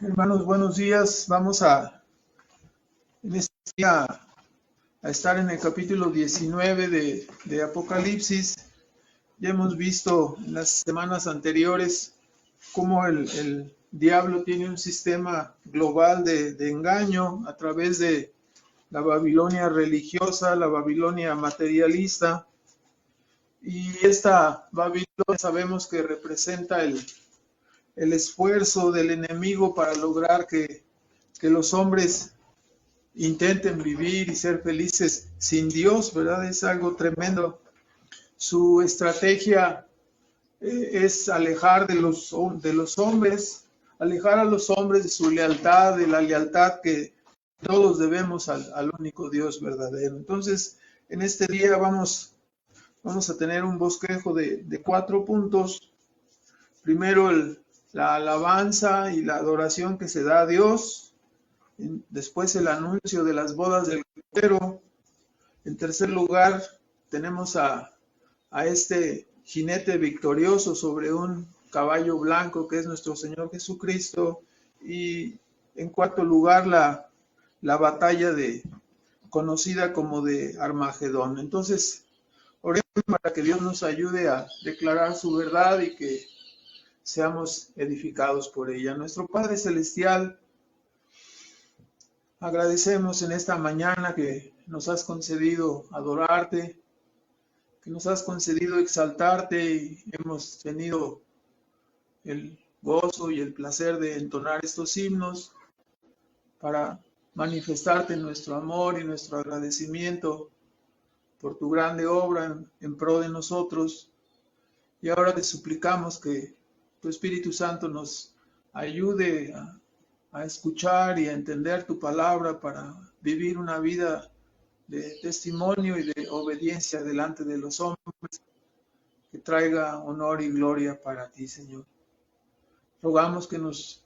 Hermanos, buenos días. Vamos en este día a estar en el capítulo 19 de Apocalipsis. Ya hemos visto en las semanas anteriores cómo el diablo tiene un sistema global de engaño a través de la Babilonia religiosa, la Babilonia materialista. Y esta Babilonia sabemos que representa el esfuerzo del enemigo para lograr que los hombres intenten vivir y ser felices sin Dios, ¿verdad? Es algo tremendo. Su estrategia es alejar de los hombres, alejar a los hombres de su lealtad, de la lealtad que todos debemos al único Dios verdadero. Entonces, en este día vamos a tener un bosquejo de 4 puntos. Primero, la alabanza y la adoración que se da a Dios. Después, el anuncio de las bodas del Cordero. En tercer lugar, tenemos a este jinete victorioso sobre un caballo blanco que es nuestro Señor Jesucristo. Y en cuarto lugar, la batalla conocida como de Armagedón. Entonces, oremos para que Dios nos ayude a declarar su verdad y que seamos edificados por ella. Nuestro Padre Celestial, agradecemos en esta mañana que nos has concedido adorarte, que nos has concedido exaltarte y hemos tenido el gozo y el placer de entonar estos himnos para manifestarte nuestro amor y nuestro agradecimiento por tu grande obra en pro de nosotros. Y ahora te suplicamos que tu Espíritu Santo nos ayude a escuchar y a entender tu palabra para vivir una vida de testimonio y de obediencia delante de los hombres, que traiga honor y gloria para ti, Señor. Rogamos que nos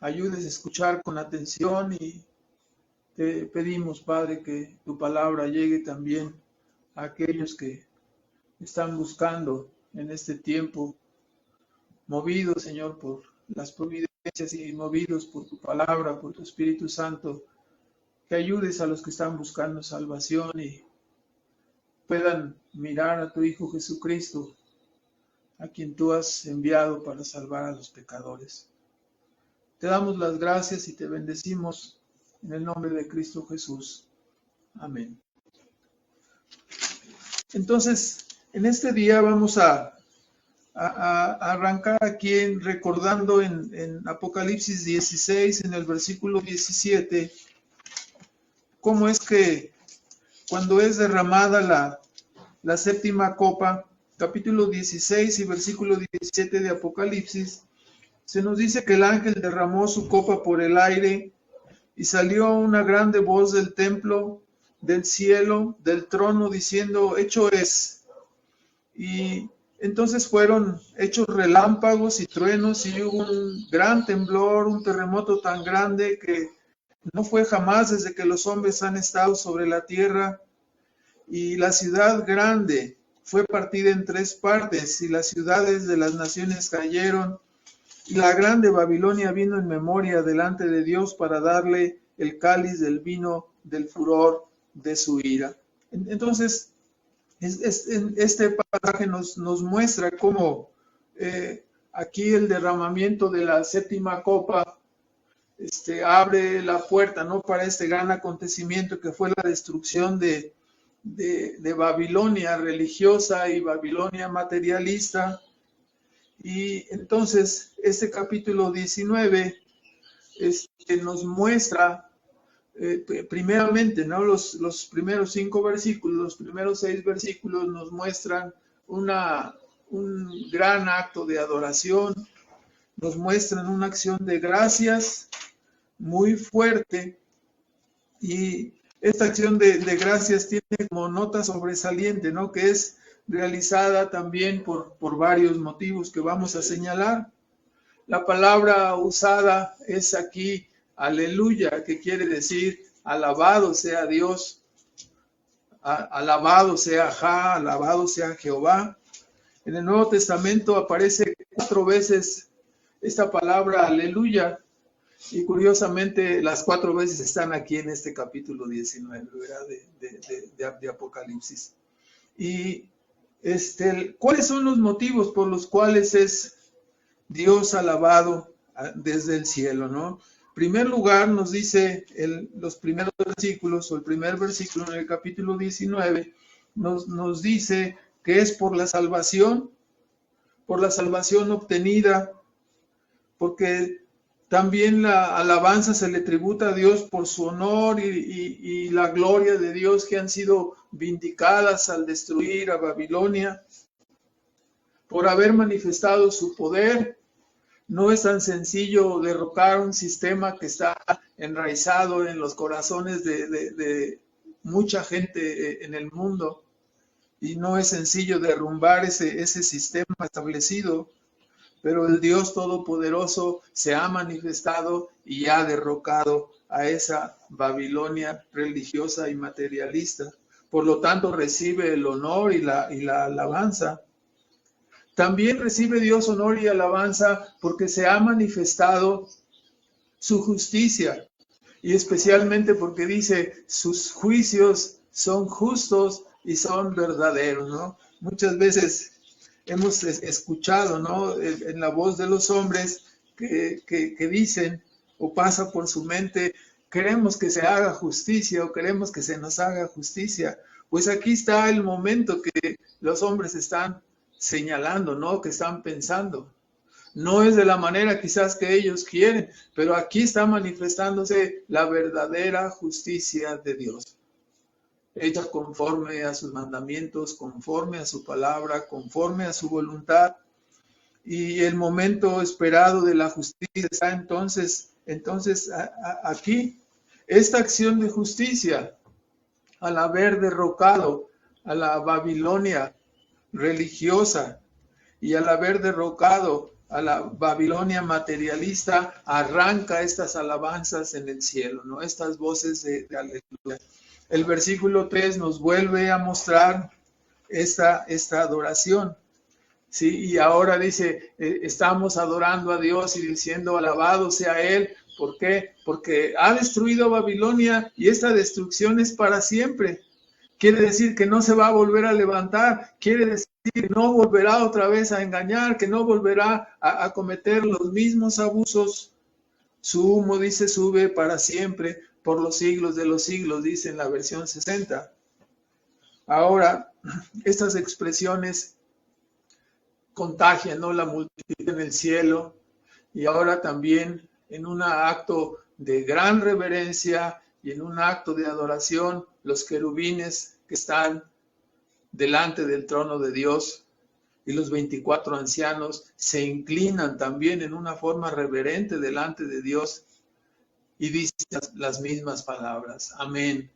ayudes a escuchar con atención y te pedimos, Padre, que tu palabra llegue también a aquellos que están buscando en este tiempo, movidos, Señor, por las providencias y movidos por tu palabra, por tu Espíritu Santo, que ayudes a los que están buscando salvación y puedan mirar a tu Hijo Jesucristo, a quien tú has enviado para salvar a los pecadores. Te damos las gracias y te bendecimos en el nombre de Cristo Jesús. Amén. Entonces, en este día vamos a arrancar aquí recordando en Apocalipsis 16, en el versículo 17, cómo es que cuando es derramada la séptima copa, capítulo 16 y versículo 17 de Apocalipsis, se nos dice que el ángel derramó su copa por el aire y salió una grande voz del templo, del cielo, del trono, diciendo: hecho es. Y entonces fueron hechos relámpagos y truenos y hubo un gran temblor, un terremoto tan grande que no fue jamás desde que los hombres han estado sobre la tierra. Y la ciudad grande fue partida en 3 partes y las ciudades de las naciones cayeron. Y la grande Babilonia vino en memoria delante de Dios para darle el cáliz del vino del furor de su ira. Entonces, este pasaje nos muestra cómo aquí el derramamiento de la séptima copa abre la puerta, ¿no?, para este gran acontecimiento que fue la destrucción de Babilonia religiosa y Babilonia materialista. Y entonces este capítulo 19 nos muestra primeramente, ¿no?, los primeros 5 versículos, los primeros 6 versículos nos muestran un gran acto de adoración, nos muestran una acción de gracias muy fuerte, y esta acción de gracias tiene como nota sobresaliente, ¿no?, que es realizada también por varios motivos que vamos a señalar. La palabra usada es aquí aleluya, que quiere decir alabado sea Dios, alabado sea Jah, alabado sea Jehová. En el Nuevo Testamento aparece 4 veces esta palabra aleluya, Y curiosamente, las 4 veces están aquí en este capítulo 19, ¿verdad? De Apocalipsis. Y ¿cuáles son los motivos por los cuales es Dios alabado desde el cielo, ¿no? En primer lugar, nos dice los primeros versículos, o el primer versículo en el capítulo 19, nos dice que es por la salvación obtenida, porque también la alabanza se le tributa a Dios por su honor y la gloria de Dios que han sido vindicadas al destruir a Babilonia, por haber manifestado su poder. No es tan sencillo derrocar un sistema que está enraizado en los corazones de mucha gente en el mundo, y no es sencillo derrumbar ese sistema establecido, pero el Dios Todopoderoso se ha manifestado y ha derrocado a esa Babilonia religiosa y materialista. Por lo tanto, recibe el honor y la alabanza. También recibe Dios honor y alabanza porque se ha manifestado su justicia, y especialmente porque dice, sus juicios son justos y son verdaderos, ¿no? Muchas veces hemos escuchado, ¿no?, en la voz de los hombres que dicen, o pasa por su mente, queremos que se haga justicia o queremos que se nos haga justicia. Pues aquí está el momento que los hombres están señalando, ¿no?, que están pensando. No es de la manera quizás que ellos quieren, pero aquí está manifestándose la verdadera justicia de Dios, hecha conforme a sus mandamientos, conforme a su palabra, conforme a su voluntad. Y el momento esperado de la justicia está entonces aquí. Esta acción de justicia, al haber derrocado a la Babilonia religiosa y al haber derrocado a la Babilonia materialista, arranca estas alabanzas en el cielo, ¿no? Estas voces de aleluya. El versículo 3 nos vuelve a mostrar esta adoración, ¿sí? Y ahora dice, estamos adorando a Dios y diciendo, alabado sea Él. ¿Por qué? Porque ha destruido Babilonia y esta destrucción es para siempre. Quiere decir que no se va a volver a levantar, quiere decir que no volverá otra vez a engañar, que no volverá a cometer los mismos abusos. Su humo, dice, sube para siempre, por los siglos de los siglos, dice en la versión 60. Ahora, estas expresiones contagian, ¿no?, la multitud en el cielo, y ahora también en un acto de gran reverencia y en un acto de adoración, los querubines que están delante del trono de Dios y los 24 ancianos se inclinan también en una forma reverente delante de Dios y dicen las mismas palabras. Amén.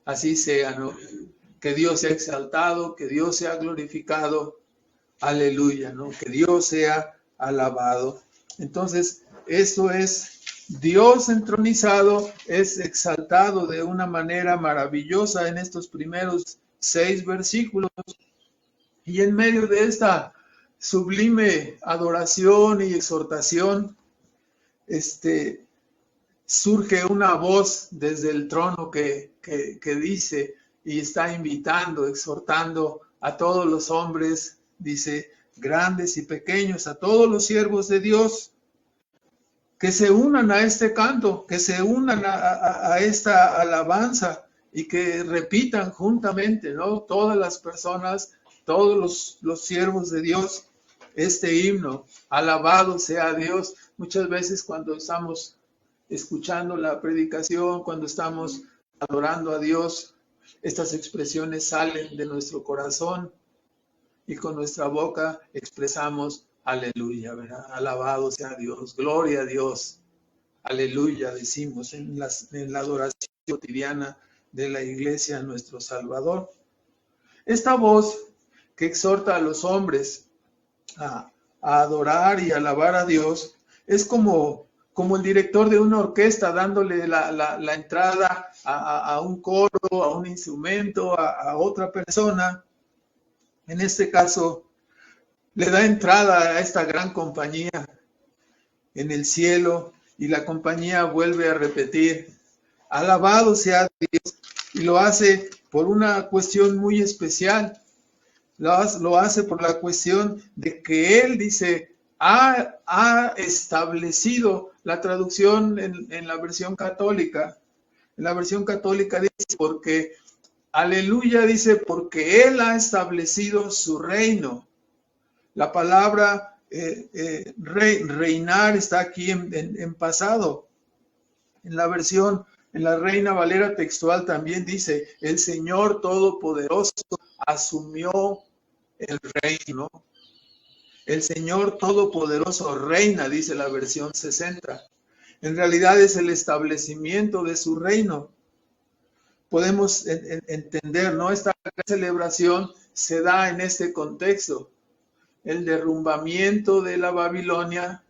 Así sea, ¿no? Que Dios sea exaltado, que Dios sea glorificado. Aleluya, ¿no? Que Dios sea alabado. Entonces, eso es Dios entronizado, es exaltado de una manera maravillosa en estos primeros 6 versículos. Y en medio de esta sublime adoración y exhortación, surge una voz desde el trono que dice y está invitando, exhortando a todos los hombres, dice, grandes y pequeños, a todos los siervos de Dios, que se unan a este canto, que se unan a esta alabanza y que repitan juntamente, ¿no?, todas las personas, todos los siervos de Dios, este himno, alabado sea Dios. Muchas veces cuando estamos escuchando la predicación, cuando estamos adorando a Dios, estas expresiones salen de nuestro corazón y con nuestra boca expresamos aleluya, ¿verdad? Alabado sea Dios, gloria a Dios, aleluya, decimos en la adoración cotidiana de la iglesia a nuestro Salvador. Esta voz que exhorta a los hombres a adorar y alabar a Dios es como el director de una orquesta dándole la entrada a un coro, a un instrumento, a otra persona. En este caso, le da entrada a esta gran compañía en el cielo Y la compañía vuelve a repetir, alabado sea Dios, y lo hace por una cuestión muy especial. Lo hace por la cuestión de que Él dice, ha establecido la traducción en la versión católica. En la versión católica dice, porque, aleluya, dice, porque Él ha establecido su reino. La palabra reinar está aquí en pasado. En la versión, en la Reina Valera textual también dice, el Señor Todopoderoso asumió el reino. El Señor Todopoderoso reina, dice la versión 60. En realidad es el establecimiento de su reino. Podemos entender, ¿no? Esta celebración se da en este contexto. El derrumbamiento de la Babilonia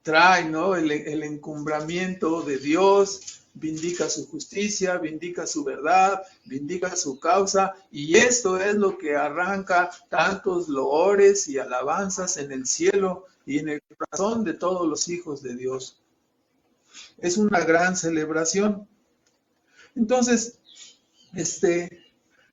trae, ¿no? El encumbramiento de Dios, vindica su justicia, vindica su verdad, vindica su causa, y esto es lo que arranca tantos loores y alabanzas en el cielo y en el corazón de todos los hijos de Dios. Es una gran celebración. Entonces,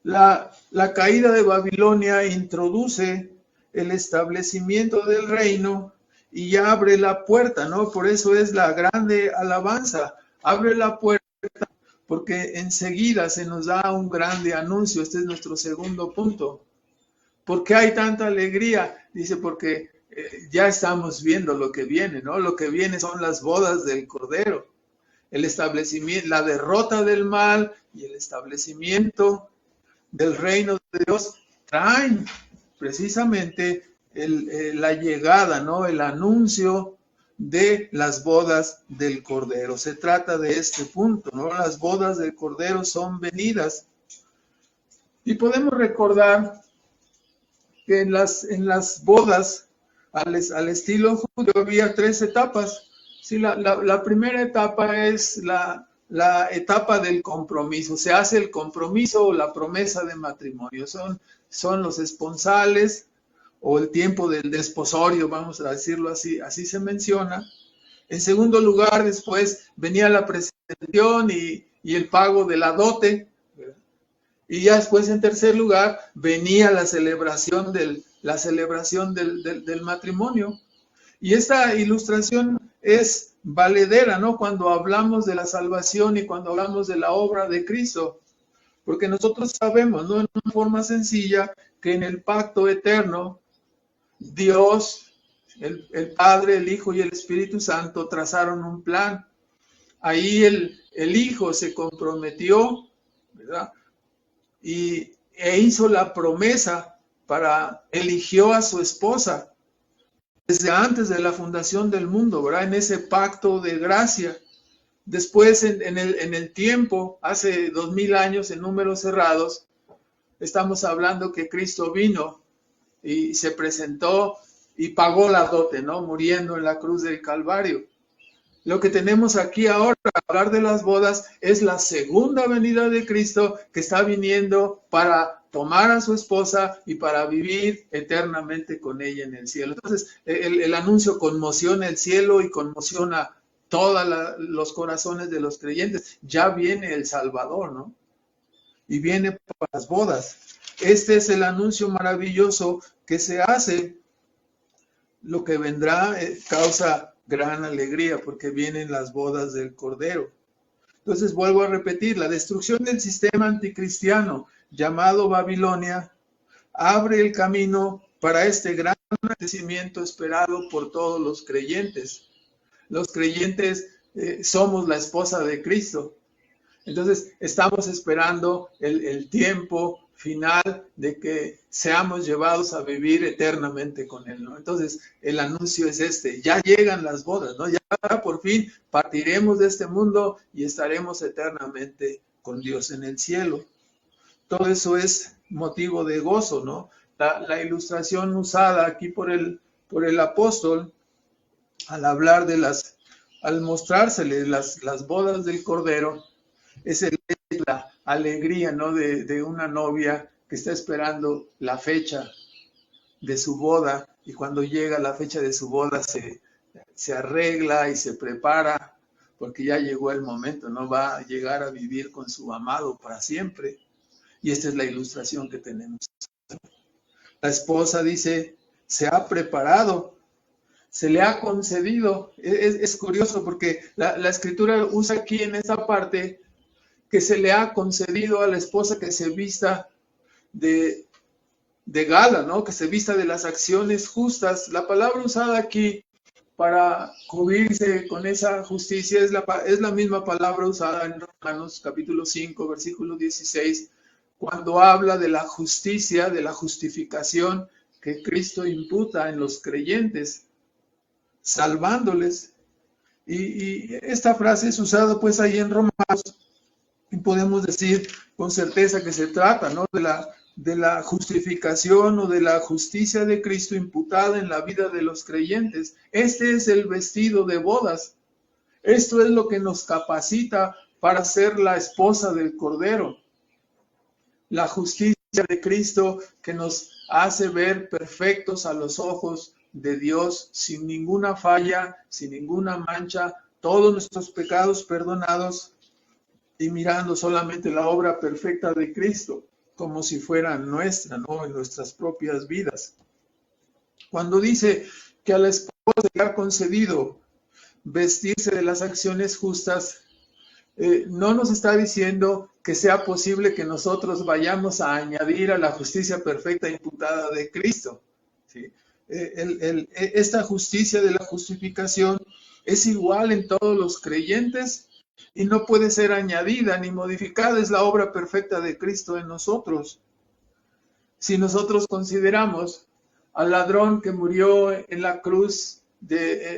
la caída de Babilonia introduce el establecimiento del reino y abre la puerta, ¿no? Por eso es la grande alabanza. Abre la puerta porque enseguida se nos da un grande anuncio. Este es nuestro segundo punto. ¿Por qué hay tanta alegría? Dice, porque ya estamos viendo lo que viene, ¿no? Lo que viene son las bodas del Cordero. El establecimiento, la derrota del mal y el establecimiento del reino de Dios traen precisamente la llegada, ¿no? El anuncio de las bodas del Cordero. Se trata de este punto, ¿no? Las bodas del Cordero son venidas. Y podemos recordar que en las bodas, al estilo judío, había 3 etapas. Sí, la primera etapa es la etapa del compromiso. Se hace el compromiso o la promesa de matrimonio. Son los esponsales o el tiempo del desposorio, vamos a decirlo así, así se menciona. En segundo lugar, después venía la presentación y el pago de la dote. Y ya después, en tercer lugar, venía la celebración del matrimonio. Y esta ilustración es valedera, ¿no? Cuando hablamos de la salvación y cuando hablamos de la obra de Cristo. Porque nosotros sabemos, ¿no? En una forma sencilla, que en el pacto eterno, Dios, el Padre, el Hijo y el Espíritu Santo trazaron un plan. Ahí el Hijo se comprometió, ¿verdad? E hizo la promesa eligió a su esposa desde antes de la fundación del mundo, ¿verdad? En ese pacto de gracia. Después, en el tiempo, hace 2000 años, en números cerrados, estamos hablando que Cristo vino y se presentó y pagó la dote, ¿no? Muriendo en la cruz del Calvario. Lo que tenemos aquí ahora, hablar de las bodas, es la segunda venida de Cristo que está viniendo para tomar a su esposa y para vivir eternamente con ella en el cielo. Entonces, el anuncio conmociona el cielo y conmociona todos los corazones de los creyentes. Ya viene el Salvador, ¿no? Y viene para las bodas. Este es el anuncio maravilloso que se hace. Lo que vendrá causa gran alegría porque vienen las bodas del Cordero. Entonces vuelvo a repetir, la destrucción del sistema anticristiano llamado Babilonia abre el camino para este gran acontecimiento esperado por todos los creyentes. Los creyentes somos la esposa de Cristo. Entonces estamos esperando el tiempo final de que seamos llevados a vivir eternamente con Él, ¿no? Entonces el anuncio es ya llegan las bodas, ¿no? Ya por fin partiremos de este mundo y estaremos eternamente con Dios en el cielo. Todo eso es motivo de gozo, ¿no? La ilustración usada aquí por el apóstol al hablar al mostrárseles las bodas del Cordero, es la alegría, ¿no? de una novia que está esperando la fecha de su boda, y cuando llega la fecha de su boda se se arregla y se prepara, porque ya llegó el momento, no va a llegar a vivir con su amado para siempre. Y esta es la ilustración que tenemos. La esposa dice, se ha preparado, se le ha concedido. Es curioso porque la escritura usa aquí en esta parte que se le ha concedido a la esposa que se vista de gala, ¿no? Que se vista de las acciones justas. La palabra usada aquí para cubrirse con esa justicia es la misma palabra usada en Romanos capítulo 5, versículo 16, cuando habla de la justicia, de la justificación que Cristo imputa en los creyentes, salvándoles. Y esta frase es usada pues ahí en Romanos, y podemos decir con certeza que se trata, ¿no?, de la justificación o de la justicia de Cristo imputada en la vida de los creyentes. Este es el vestido de bodas. Esto es lo que nos capacita para ser la esposa del Cordero. La justicia de Cristo que nos hace ver perfectos a los ojos de Dios, sin ninguna falla, sin ninguna mancha, todos nuestros pecados perdonados y mirando solamente la obra perfecta de Cristo, como si fuera nuestra, ¿no?, en nuestras propias vidas. Cuando dice que a la esposa le ha concedido vestirse de las acciones justas, no nos está diciendo que sea posible que nosotros vayamos a añadir a la justicia perfecta imputada de Cristo, ¿sí? Esta justicia de la justificación es igual en todos los creyentes y no puede ser añadida ni modificada. Es la obra perfecta de Cristo en nosotros. Si nosotros consideramos al ladrón que murió en la cruz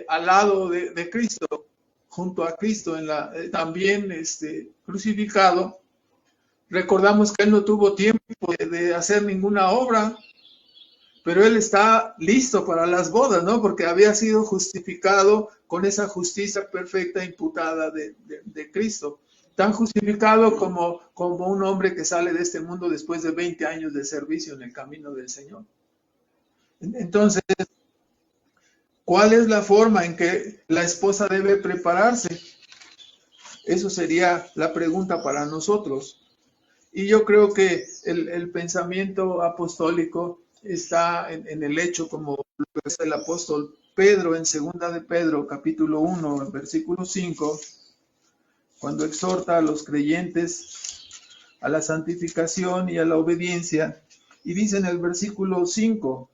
al lado de Cristo, junto a Cristo, también crucificado, recordamos que él no tuvo tiempo de hacer ninguna obra, pero él está listo para las bodas, ¿no? Porque había sido justificado con esa justicia perfecta imputada de Cristo. Tan justificado como un hombre que sale de este mundo después de 20 años de servicio en el camino del Señor. Entonces, ¿cuál es la forma en que la esposa debe prepararse? Eso sería la pregunta para nosotros. Y yo creo que el pensamiento apostólico está en el hecho, como lo es el apóstol Pedro en 2 de Pedro, capítulo 1, versículo 5, cuando exhorta a los creyentes a la santificación y a la obediencia, y dice en el versículo 5,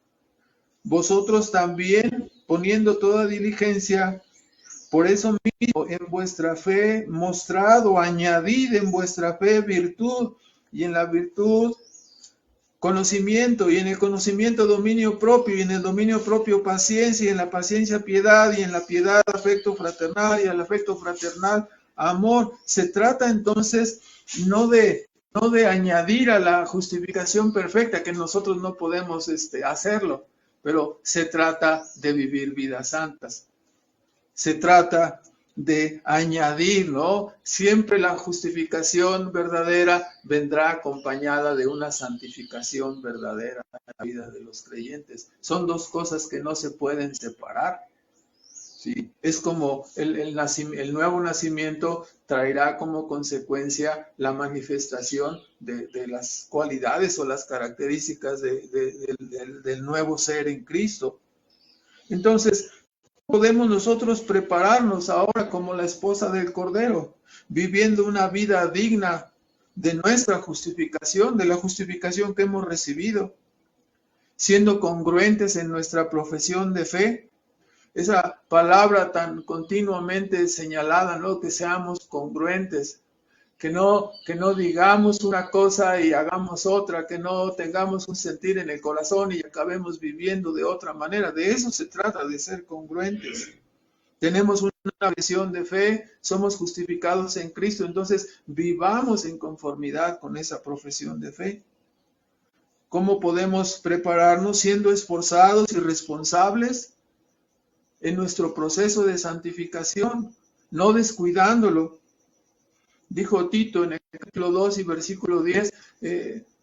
vosotros también, poniendo toda diligencia, por eso mismo en vuestra fe mostrad o añadid en vuestra fe virtud, y en la virtud conocimiento, y en el conocimiento dominio propio, y en el dominio propio paciencia, y en la paciencia piedad, y en la piedad afecto fraternal, y al afecto fraternal amor. Se trata entonces no de añadir a la justificación perfecta, que nosotros no podemos hacerlo, pero se trata de vivir vidas santas. Se trata de añadir, ¿no? Siempre la justificación verdadera vendrá acompañada de una santificación verdadera en la vida de los creyentes. Son dos cosas que no se pueden separar, ¿sí? Es como el nuevo nacimiento traerá como consecuencia la manifestación de las cualidades o las características del nuevo ser en Cristo. Entonces, podemos nosotros prepararnos ahora como la esposa del Cordero, viviendo una vida digna de nuestra justificación, de la justificación que hemos recibido, siendo congruentes en nuestra profesión de fe? Esa palabra tan continuamente señalada, ¿no? Que seamos congruentes, que no digamos una cosa y hagamos otra, que no tengamos un sentir en el corazón y acabemos viviendo de otra manera. De eso se trata, de ser congruentes. Tenemos una visión de fe, somos justificados en Cristo, entonces vivamos en conformidad con esa profesión de fe. ¿Cómo podemos prepararnos? Siendo esforzados y responsables en nuestro proceso de santificación, no descuidándolo. Dijo Tito en el capítulo 2 y versículo 10,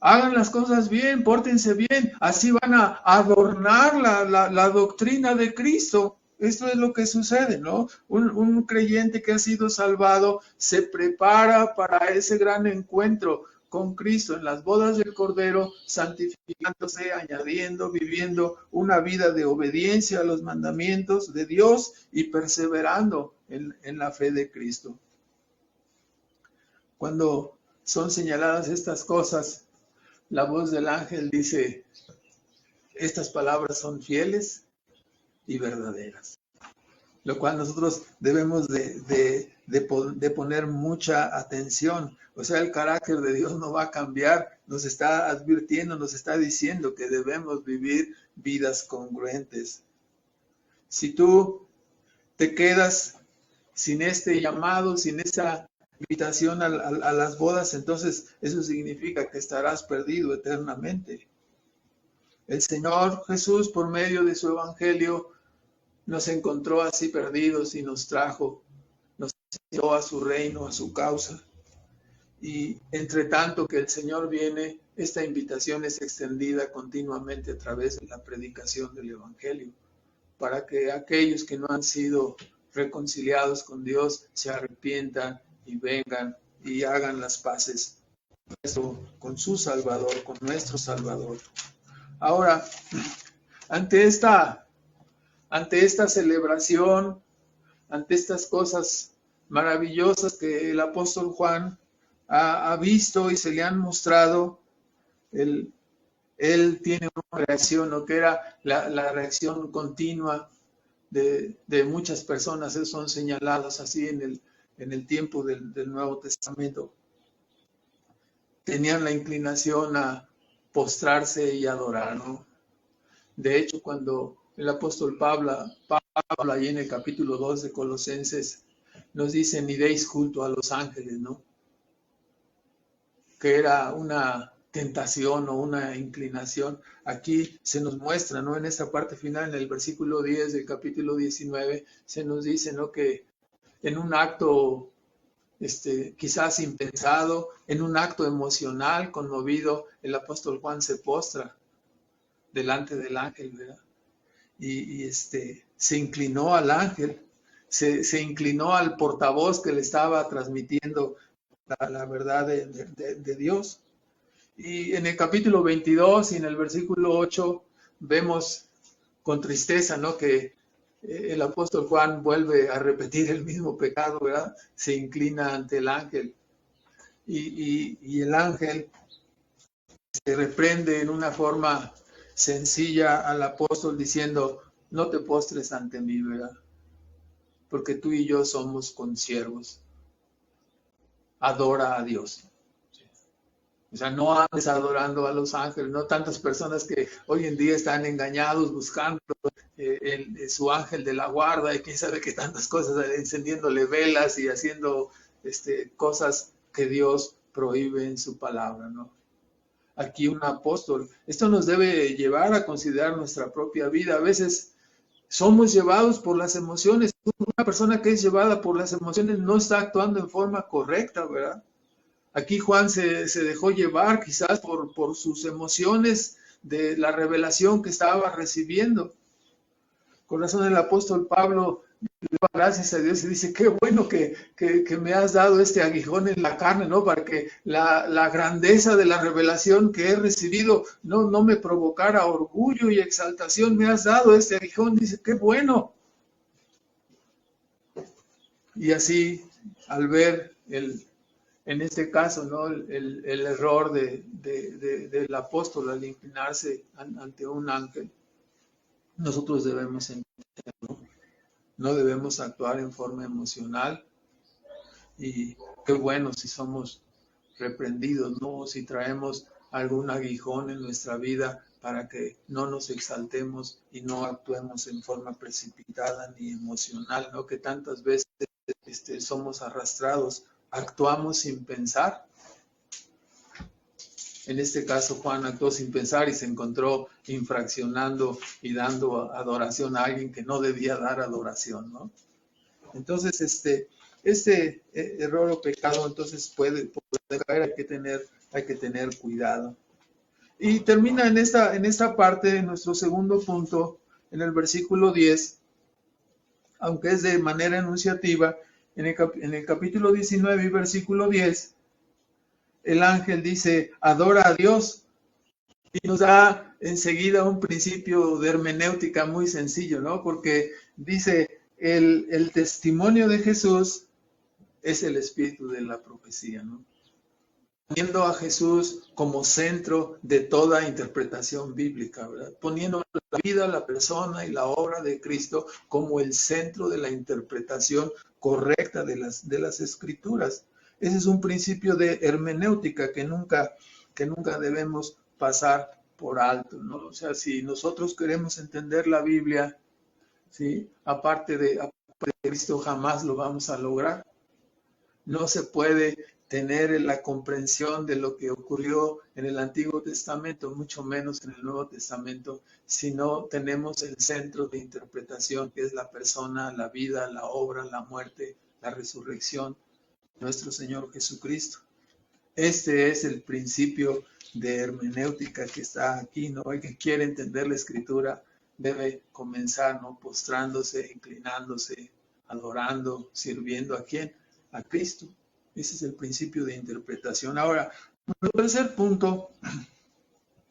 hagan las cosas bien, pórtense bien, así van a adornar la doctrina de Cristo. Esto es lo que sucede, ¿no? Un creyente que ha sido salvado se prepara para ese gran encuentro con Cristo en las bodas del Cordero, santificándose, añadiendo, viviendo una vida de obediencia a los mandamientos de Dios y perseverando en la fe de Cristo. Cuando son señaladas estas cosas, la voz del ángel dice, estas palabras son fieles y verdaderas. Lo cual nosotros debemos de poner mucha atención. O sea, el carácter de Dios no va a cambiar, nos está advirtiendo, nos está diciendo que debemos vivir vidas congruentes. Si tú te quedas sin este llamado, sin esa invitación a las bodas, entonces eso significa que estarás perdido eternamente. El Señor Jesús, por medio de su evangelio, nos encontró así perdidos y nos trajo, nos llevó a su reino, a su causa. Y entre tanto que el Señor viene, esta invitación es extendida continuamente a través de la predicación del Evangelio, para que aquellos que no han sido reconciliados con Dios se arrepientan y vengan y hagan las paces con su Salvador, con nuestro Salvador. Ahora, ante esta celebración, ante estas cosas maravillosas que el apóstol Juan ha visto y se le han mostrado, él tiene una reacción, ¿no? Que era la reacción continua de muchas personas, son señalados así en el tiempo del Nuevo Testamento. Tenían la inclinación a postrarse y adorar, ¿no? De hecho, cuando el apóstol Pablo ahí en el capítulo 2 de Colosenses nos dice, ni deis culto a los ángeles, ¿no? Que era una tentación o una inclinación. Aquí se nos muestra, ¿no? En esta parte final, en el versículo 10 del capítulo 19, se nos dice, ¿no? Que en un acto quizás impensado, en un acto emocional, conmovido, el apóstol Juan se postra delante del ángel, ¿verdad? Y se inclinó al ángel, se inclinó al portavoz que le estaba transmitiendo la verdad de Dios. Y en el capítulo 22 y en el versículo 8 vemos con tristeza, ¿no? Que el apóstol Juan vuelve a repetir el mismo pecado, ¿verdad? Se inclina ante el ángel y el ángel se reprende en una forma sencilla al apóstol diciendo, no te postres ante mí, ¿verdad? Porque tú y yo somos consiervos. Adora a Dios. O sea, no andes adorando a los ángeles, no tantas personas que hoy en día están engañados buscando su ángel de la guarda y quién sabe qué tantas cosas, encendiéndole velas y haciendo cosas que Dios prohíbe en su palabra, ¿no? Aquí un apóstol, esto nos debe llevar a considerar nuestra propia vida. A veces somos llevados por las emociones. Una persona que es llevada por las emociones no está actuando en forma correcta, ¿verdad? Aquí Juan se dejó llevar quizás por sus emociones de la revelación que estaba recibiendo. Con razón el apóstol Pablo le da gracias a Dios y dice, qué bueno que me has dado este aguijón en la carne, ¿no? Para que la grandeza de la revelación que he recibido no me provocara orgullo y exaltación. Me has dado este aguijón, dice, qué bueno. Y así, al ver en este caso, ¿no? el error del apóstol al inclinarse ante un ángel, nosotros debemos entenderlo. No debemos actuar en forma emocional. Y qué bueno si somos reprendidos, ¿no? Si traemos algún aguijón en nuestra vida para que no nos exaltemos y no actuemos en forma precipitada ni emocional, ¿no? Que tantas veces somos arrastrados, actuamos sin pensar. En este caso, Juan actuó sin pensar y se encontró infraccionando y dando adoración a alguien que no debía dar adoración, ¿no? Entonces, este error o pecado entonces puede caer, hay que tener cuidado. Y termina en esta parte, en nuestro segundo punto, en el versículo 10, aunque es de manera enunciativa, en el capítulo 19 y versículo 10, el ángel dice, adora a Dios, y nos da enseguida un principio de hermenéutica muy sencillo, ¿no? Porque dice, el testimonio de Jesús es el espíritu de la profecía, ¿no? Poniendo a Jesús como centro de toda interpretación bíblica, ¿verdad? Poniendo la vida, la persona y la obra de Cristo como el centro de la interpretación correcta de las Escrituras. Ese es un principio de hermenéutica que nunca debemos pasar por alto, ¿no? O sea, si nosotros queremos entender la Biblia, ¿sí? Aparte de Cristo, jamás lo vamos a lograr. No se puede tener la comprensión de lo que ocurrió en el Antiguo Testamento, mucho menos en el Nuevo Testamento, si no tenemos el centro de interpretación, que es la persona, la vida, la obra, la muerte, la resurrección de nuestro Señor Jesucristo. Este es el principio de hermenéutica que está aquí, ¿no? El que quiere entender la Escritura debe comenzar, ¿no? Postrándose, inclinándose, adorando, sirviendo ¿a quién? A Cristo. Ese es el principio de interpretación. Ahora, el tercer punto,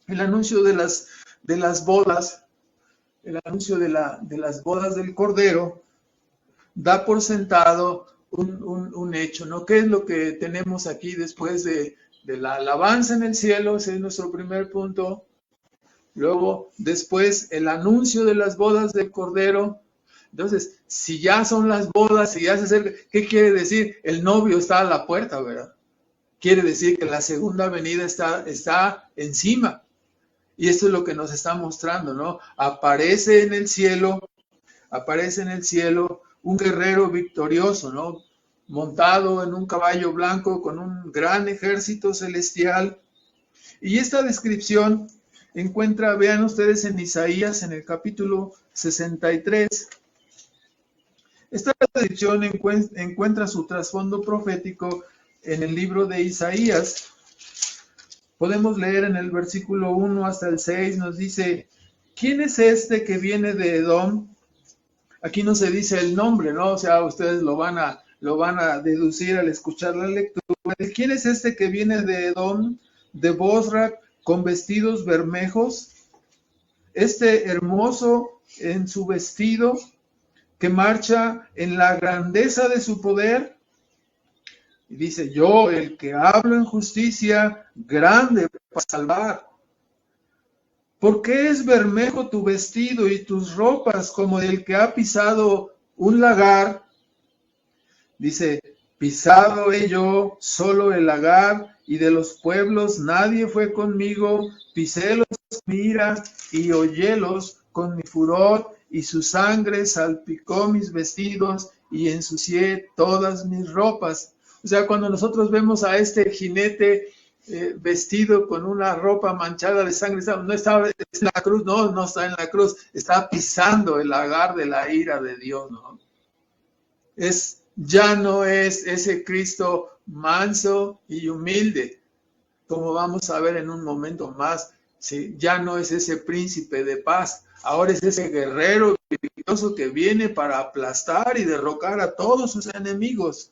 el anuncio de las bodas, el anuncio de las bodas del Cordero, da por sentado un hecho, ¿no? ¿Qué es lo que tenemos aquí después de la alabanza en el cielo? Ese es nuestro primer punto. Luego, después, el anuncio de las bodas del Cordero. Entonces, si ya son las bodas, si ya se acerca, ¿qué quiere decir? El novio está a la puerta, ¿verdad? Quiere decir que la segunda venida está encima. Y esto es lo que nos está mostrando, ¿no? Aparece en el cielo un guerrero victorioso, ¿no? Montado en un caballo blanco con un gran ejército celestial. Y esta descripción vean ustedes en Isaías, en el capítulo 63. Esta descripción encuentra su trasfondo profético en el libro de Isaías. Podemos leer en el versículo 1 hasta el 6, nos dice, ¿quién es este que viene de Edom? Aquí no se dice el nombre, ¿no? O sea, ustedes lo van a deducir al escuchar la lectura. ¿Quién es este que viene de Edom, de Bosra, con vestidos bermejos? Este hermoso en su vestido, que marcha en la grandeza de su poder. Y dice, yo, el que hablo en justicia, grande para salvar. ¿Por qué es bermejo tu vestido y tus ropas como del que ha pisado un lagar? Dice, pisado he yo solo el lagar, y de los pueblos nadie fue conmigo. Pisélos con mi ira y hollélos con mi furor, y su sangre salpicó mis vestidos y ensucié todas mis ropas. O sea, cuando nosotros vemos a este jinete vestido con una ropa manchada de sangre, no estaba en la cruz, no está en la cruz, está pisando el lagar de la ira de Dios, ¿no? Ya no es ese Cristo manso y humilde, como vamos a ver en un momento más, ¿sí? Ya no es ese príncipe de paz, ahora es ese guerrero victorioso que viene para aplastar y derrocar a todos sus enemigos.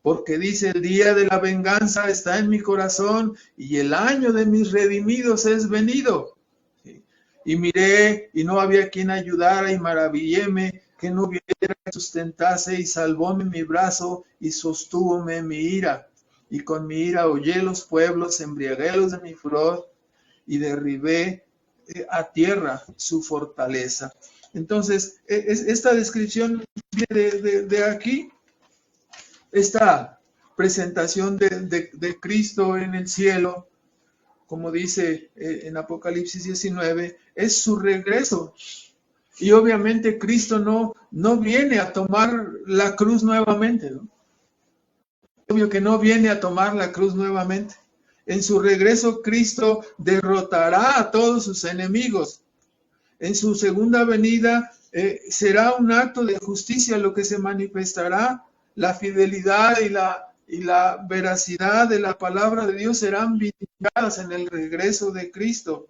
Porque dice, el día de la venganza está en mi corazón y el año de mis redimidos es venido. ¿Sí? Y miré y no había quien ayudara y maravilléme que no hubiera quien sustentase y salvóme mi brazo y sostúvome mi ira. Y con mi ira hollé los pueblos, embriaguélos de mi furor y derribé a tierra su fortaleza. Entonces, esta descripción viene de aquí. Esta presentación de Cristo en el cielo, como dice en Apocalipsis 19, es su regreso. Y obviamente Cristo no viene a tomar la cruz nuevamente, ¿no? Obvio que no viene a tomar la cruz nuevamente. En su regreso Cristo derrotará a todos sus enemigos. En su segunda venida será un acto de justicia lo que se manifestará. La fidelidad y la veracidad de la palabra de Dios serán vindicadas en el regreso de Cristo.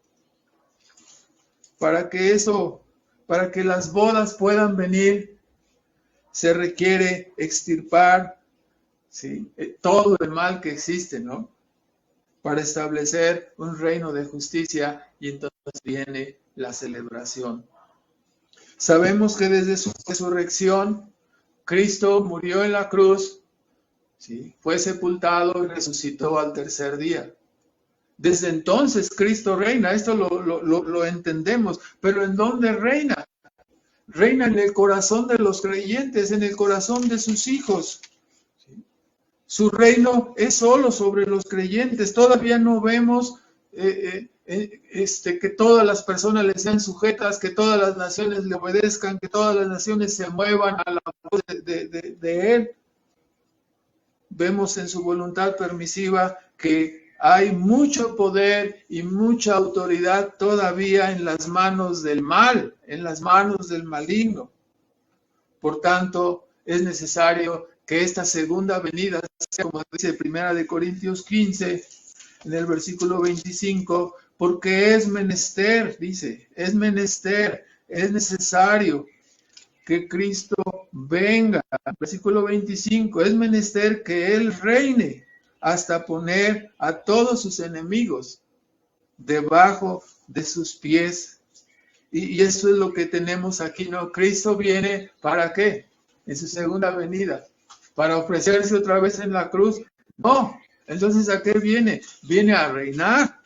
Para que las bodas puedan venir, se requiere extirpar, ¿sí?, todo el mal que existe, ¿no?, para establecer un reino de justicia, y entonces viene la celebración. Sabemos que desde su resurrección, Cristo murió en la cruz, ¿sí?, fue sepultado y resucitó al tercer día. Desde entonces Cristo reina, esto lo entendemos, pero ¿en dónde reina? Reina en el corazón de los creyentes, en el corazón de sus hijos. Su reino es solo sobre los creyentes. Todavía no vemos que todas las personas le sean sujetas, que todas las naciones le obedezcan, que todas las naciones se muevan a la voz de Él. Vemos en su voluntad permisiva que hay mucho poder y mucha autoridad todavía en las manos del mal, en las manos del maligno. Por tanto, es necesario que esta segunda venida sea, como dice 1 Corintios 15, en el versículo 25, porque es menester, dice, es menester, es necesario que Cristo venga. Versículo 25, es menester que Él reine hasta poner a todos sus enemigos debajo de sus pies. Y eso es lo que tenemos aquí, ¿no? Cristo viene, ¿para qué? En su segunda venida, ¿para ofrecerse otra vez en la cruz? No. Entonces, ¿a qué viene? Viene a reinar,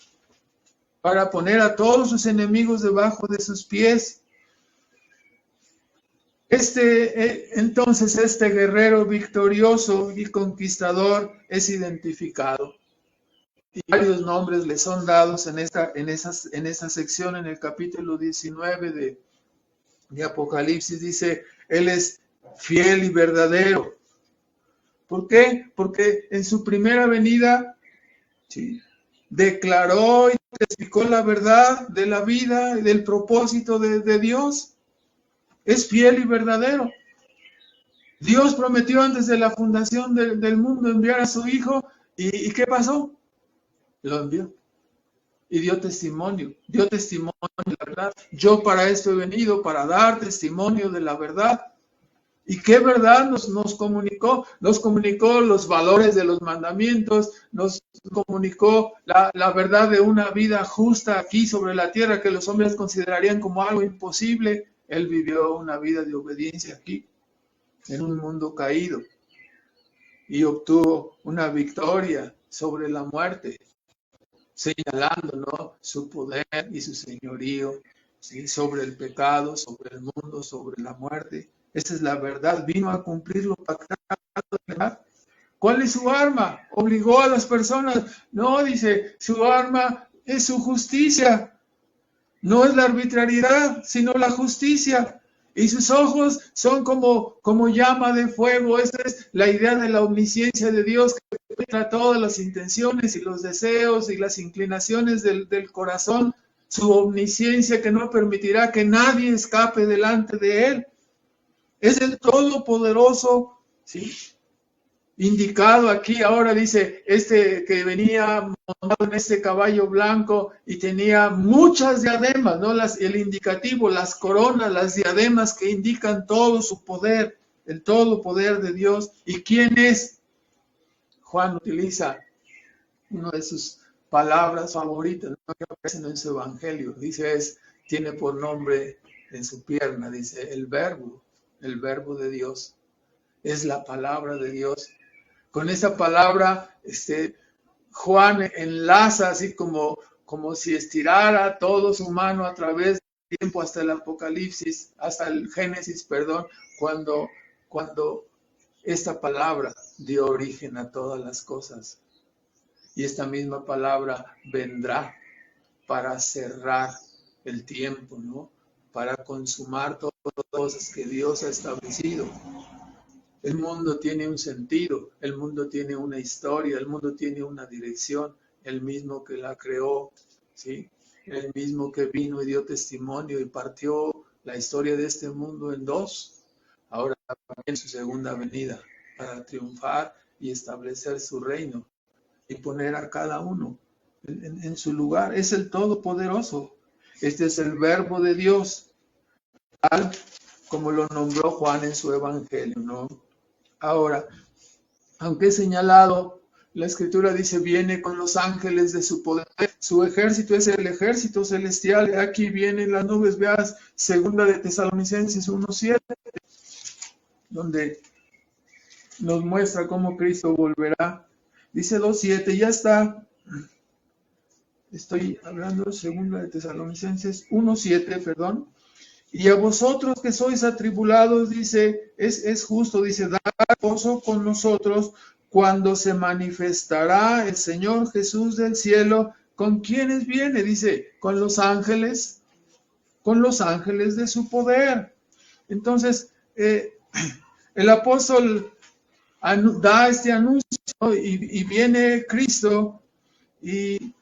para poner a todos sus enemigos debajo de sus pies. Entonces, este guerrero victorioso y conquistador es identificado. Y varios nombres le son dados en esa sección, en el capítulo 19 de Apocalipsis. Dice, Él es fiel y verdadero. ¿Por qué? Porque en su primera venida, ¿sí?, declaró y testificó la verdad de la vida y del propósito de Dios. Es fiel y verdadero. Dios prometió antes de la fundación del mundo enviar a su Hijo. ¿Y qué pasó? Lo envió. Y dio testimonio de la verdad. Yo para esto he venido, para dar testimonio de la verdad. ¿Y qué verdad nos comunicó? Nos comunicó los valores de los mandamientos, nos comunicó la verdad de una vida justa aquí sobre la tierra, que los hombres considerarían como algo imposible. Él vivió una vida de obediencia aquí, en un mundo caído, y obtuvo una victoria sobre la muerte, señalando, ¿no?, su poder y su señorío, ¿sí?, sobre el pecado, sobre el mundo, sobre la muerte. Esa es la verdad. Vino a cumplir lo pactado. ¿Cuál es su arma? Obligó a las personas. No, dice, su arma es su justicia. No es la arbitrariedad, sino la justicia. Y sus ojos son como llama de fuego. Esa es la idea de la omnisciencia de Dios, que penetra todas las intenciones y los deseos y las inclinaciones del corazón. Su omnisciencia que no permitirá que nadie escape delante de Él. Es el Todopoderoso, ¿sí?, indicado aquí. Ahora dice, que venía montado en este caballo blanco y tenía muchas diademas, ¿no? El indicativo, las coronas, las diademas que indican todo su poder, el todo poder de Dios. ¿Y quién es? Juan utiliza una de sus palabras favoritas, ¿no?, que aparecen en su evangelio. Dice, tiene por nombre en su pierna, dice, el verbo de Dios. Es la palabra de Dios. Con esa palabra, Juan enlaza así como si estirara todo su mano a través del tiempo hasta el Apocalipsis, hasta el Génesis, perdón, cuando esta palabra dio origen a todas las cosas. Y esta misma palabra vendrá para cerrar el tiempo, ¿no?, para consumar todas las cosas que Dios ha establecido. El mundo tiene un sentido, el mundo tiene una historia, el mundo tiene una dirección, el mismo que la creó, ¿sí?, el mismo que vino y dio testimonio y partió la historia de este mundo en dos. Ahora en su segunda venida para triunfar y establecer su reino y poner a cada uno en su lugar. Es el Todopoderoso. Este es el verbo de Dios, tal como lo nombró Juan en su evangelio, ¿no? Ahora, aunque he señalado, la escritura dice, viene con los ángeles de su poder, su ejército es el ejército celestial, aquí vienen las nubes, veas, segunda de Tesalonicenses 1:7, donde nos muestra cómo Cristo volverá. Dice 2:7, ya está, estoy hablando segunda de Tesalonicenses 1:7, perdón. Y a vosotros que sois atribulados, dice, es justo, dice, dar gozo con nosotros cuando se manifestará el Señor Jesús del cielo. ¿Con quiénes viene? Dice, con los ángeles de su poder. Entonces, el apóstol da este anuncio, ¿no? y viene Cristo y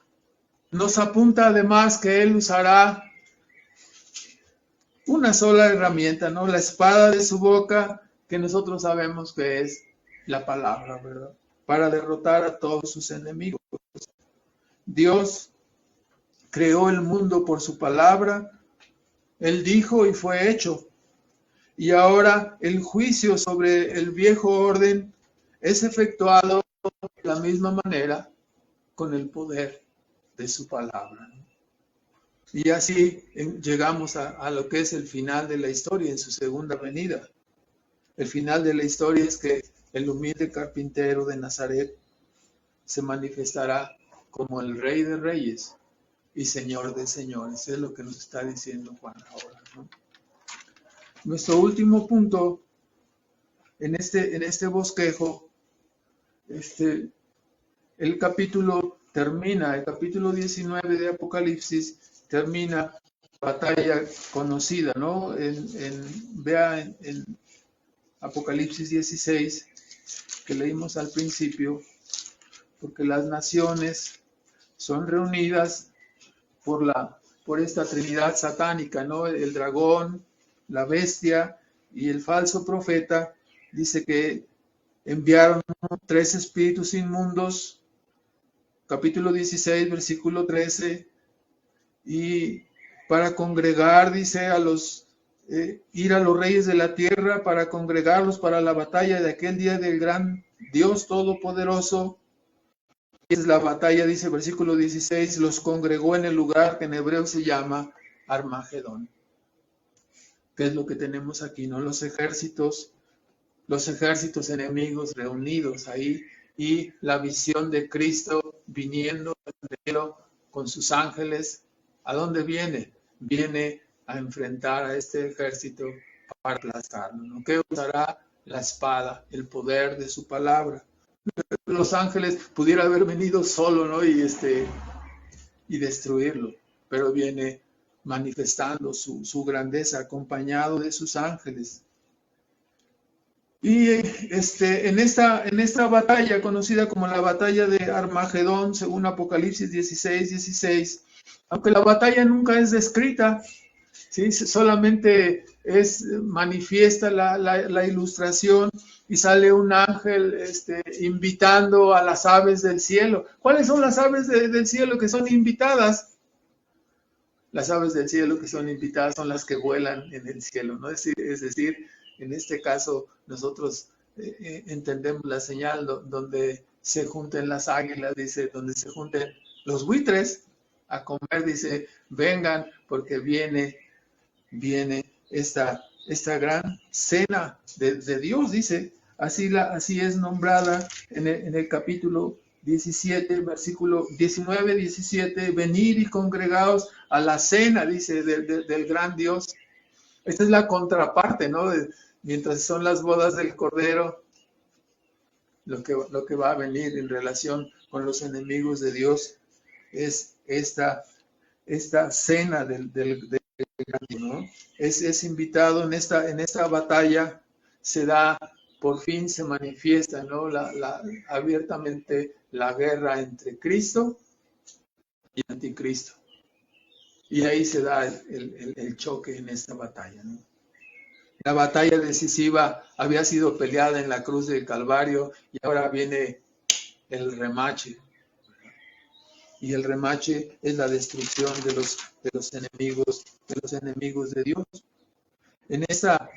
nos apunta además que Él usará una sola herramienta, ¿no? La espada de su boca, que nosotros sabemos que es la palabra, ¿verdad? Para derrotar a todos sus enemigos. Dios creó el mundo por su palabra, Él dijo y fue hecho. Y ahora el juicio sobre el viejo orden es efectuado de la misma manera con el poder de su palabra, ¿no? Y así llegamos a lo que es el final de la historia en su segunda venida. El final de la historia es que el humilde carpintero de Nazaret se manifestará como el Rey de Reyes y Señor de Señores. Es lo que nos está diciendo Juan ahora, ¿no? Nuestro último punto en este bosquejo, el capítulo 19 de Apocalipsis termina batalla conocida, ¿no? Vea en Apocalipsis 16, que leímos al principio, porque las naciones son reunidas por esta trinidad satánica, ¿no? El dragón, la bestia y el falso profeta. Dice que enviaron 3 espíritus inmundos, capítulo 16, versículo 13, y para congregar, dice, ir a los reyes de la tierra para congregarlos para la batalla de aquel día del gran Dios Todopoderoso. Es la batalla, dice versículo 16, los congregó en el lugar que en hebreo se llama Armagedón. ¿Qué es lo que tenemos aquí, no? Los ejércitos enemigos reunidos ahí, y la visión de Cristo viniendo con sus ángeles. ¿A dónde viene? Viene a enfrentar a este ejército para aplastarlo, ¿no? ¿Qué usará? La espada, el poder de su palabra. Los ángeles pudiera haber venido solo, ¿no? Y destruirlo, pero viene manifestando su grandeza acompañado de sus ángeles. Y en esta batalla conocida como la batalla de Armagedón, según Apocalipsis 16, aunque la batalla nunca es descrita, ¿sí? Solamente manifiesta la ilustración, y sale un ángel invitando a las aves del cielo. ¿Cuáles son las aves del cielo que son invitadas? Las aves del cielo que son invitadas son las que vuelan en el cielo, ¿no? Es decir, en este caso nosotros entendemos la señal donde se junten las águilas, dice, donde se junten los buitres a comer, dice, vengan porque viene esta gran cena de Dios, dice, así es nombrada en el capítulo 17, versículo 19, 17, venid y congregaos a la cena, dice, del gran Dios. Esta es la contraparte, ¿no? Mientras son las bodas del Cordero, lo que va a venir en relación con los enemigos de Dios es esta cena del ¿no? Es invitado en esta batalla, por fin se manifiesta, ¿no? Abiertamente la guerra entre Cristo y Anticristo. Y ahí se da el choque en esta batalla, ¿no? La batalla decisiva había sido peleada en la cruz del Calvario, y ahora viene el remache. Y el remache es la destrucción de los enemigos de Dios. En esta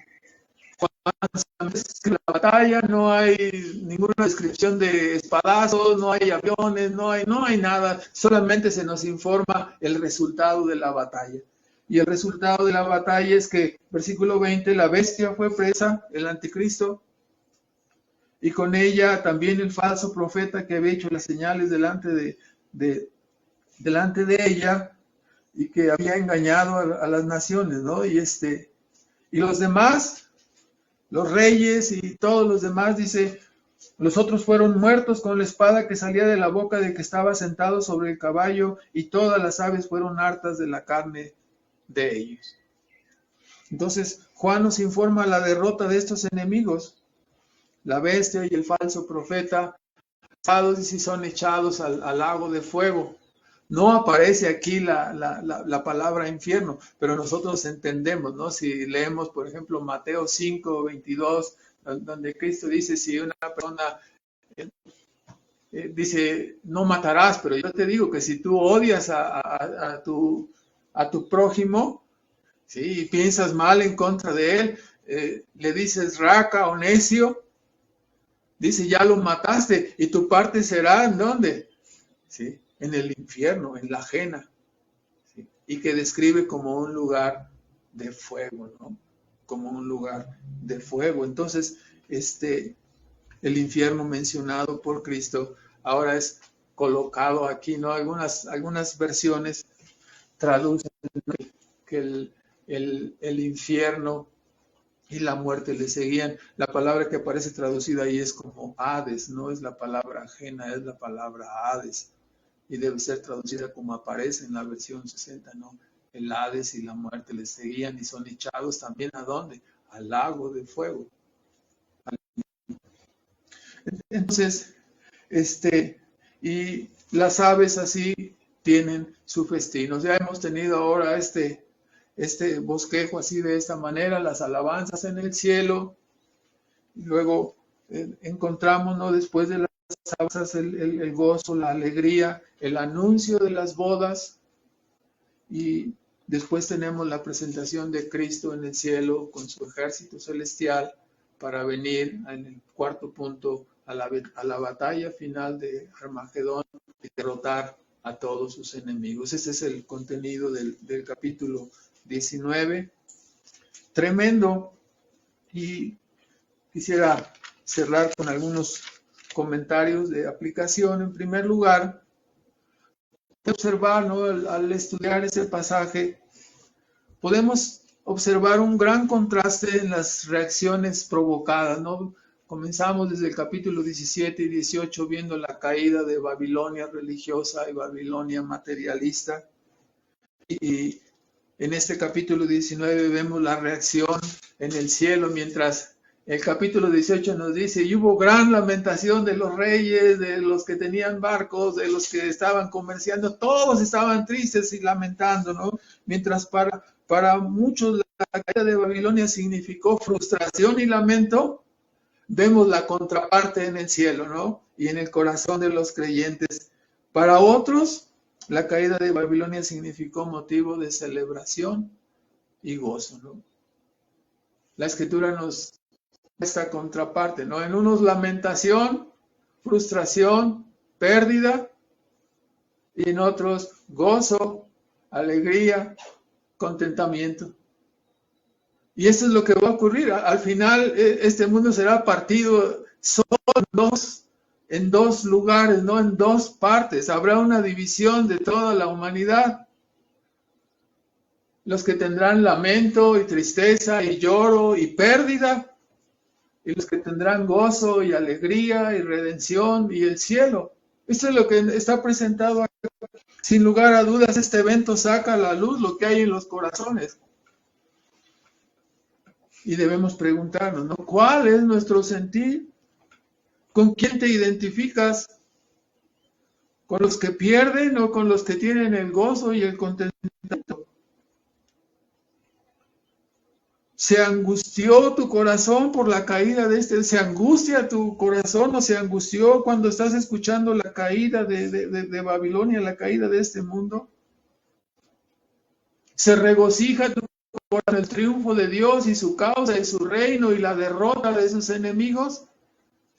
que la batalla no hay ninguna descripción de espadazos, no hay aviones, no hay nada, solamente se nos informa el resultado de la batalla. Y el resultado de la batalla es que, versículo 20, la bestia fue presa, el anticristo, y con ella también el falso profeta que había hecho las señales delante de ella y que había engañado a las naciones, ¿no? Y los demás, los reyes y todos los demás, dice, los otros fueron muertos con la espada que salía de la boca del que estaba sentado sobre el caballo, y todas las aves fueron hartas de la carne de ellos. Entonces, Juan nos informa la derrota de estos enemigos, la bestia y el falso profeta, y si son echados al lago de fuego. No aparece aquí la palabra infierno, pero nosotros entendemos, ¿no? Si leemos, por ejemplo, Mateo 5, 22, donde Cristo dice, si una persona dice, no matarás, pero yo te digo que si tú odias a tu prójimo, ¿sí? Y piensas mal en contra de él, le dices raca o necio, dice, ya lo mataste, y tu parte será, ¿en dónde? ¿Sí? En el infierno, en la ajena, ¿sí? Y que describe como un lugar de fuego, ¿no? Como un lugar de fuego. Entonces, el infierno mencionado por Cristo ahora es colocado aquí, ¿no? Algunas versiones traducen que el infierno y la muerte le seguían. La palabra que aparece traducida ahí es como Hades, no es la palabra ajena, es la palabra Hades, y debe ser traducida como aparece en la versión 60, ¿no? El Hades y la muerte le seguían y son echados también, ¿a dónde? Al lago de fuego. Entonces, y las aves así tienen su festín. O sea, hemos tenido ahora este bosquejo así de esta manera, las alabanzas en el cielo, y luego encontramos, ¿no? Después de las alabanzas el gozo, la alegría, el anuncio de las bodas, y después tenemos la presentación de Cristo en el cielo con su ejército celestial para venir en el cuarto punto a la batalla final de Armagedón y derrotar a todos sus enemigos. Ese es el contenido del capítulo 19. Tremendo. Y quisiera cerrar con algunos comentarios de aplicación. En primer lugar, observar, ¿no? Al estudiar ese pasaje, podemos observar un gran contraste en las reacciones provocadas, ¿no? Comenzamos desde el capítulo 17 y 18 viendo la caída de Babilonia religiosa y Babilonia materialista. Y en este capítulo 19 vemos la reacción en el cielo, mientras el capítulo 18 nos dice, y hubo gran lamentación de los reyes, de los que tenían barcos, de los que estaban comerciando, todos estaban tristes y lamentando, ¿no? Mientras para muchos la caída de Babilonia significó frustración y lamento, vemos la contraparte en el cielo, ¿no? Y en el corazón de los creyentes. Para otros, la caída de Babilonia significó motivo de celebración y gozo, ¿no? La Escritura nos da esta contraparte, ¿no? En unos lamentación, frustración, pérdida, y en otros gozo, alegría, contentamiento. Y eso es lo que va a ocurrir. Al final, este mundo será partido solo en dos lugares, no en dos partes. Habrá una división de toda la humanidad. Los que tendrán lamento y tristeza y lloro y pérdida, y los que tendrán gozo y alegría y redención y el cielo. Esto es lo que está presentado aquí. Sin lugar a dudas, este evento saca a la luz lo que hay en los corazones. Y debemos preguntarnos, ¿no? ¿Cuál es nuestro sentir? ¿Con quién te identificas? ¿Con los que pierden o con los que tienen el gozo y el contentamiento? ¿Se angustió tu corazón por la caída de ¿Se angustia tu corazón o se angustió cuando estás escuchando la caída de Babilonia, la caída de este mundo? ¿Se regocija tu por el triunfo de Dios y su causa y su reino y la derrota de sus enemigos?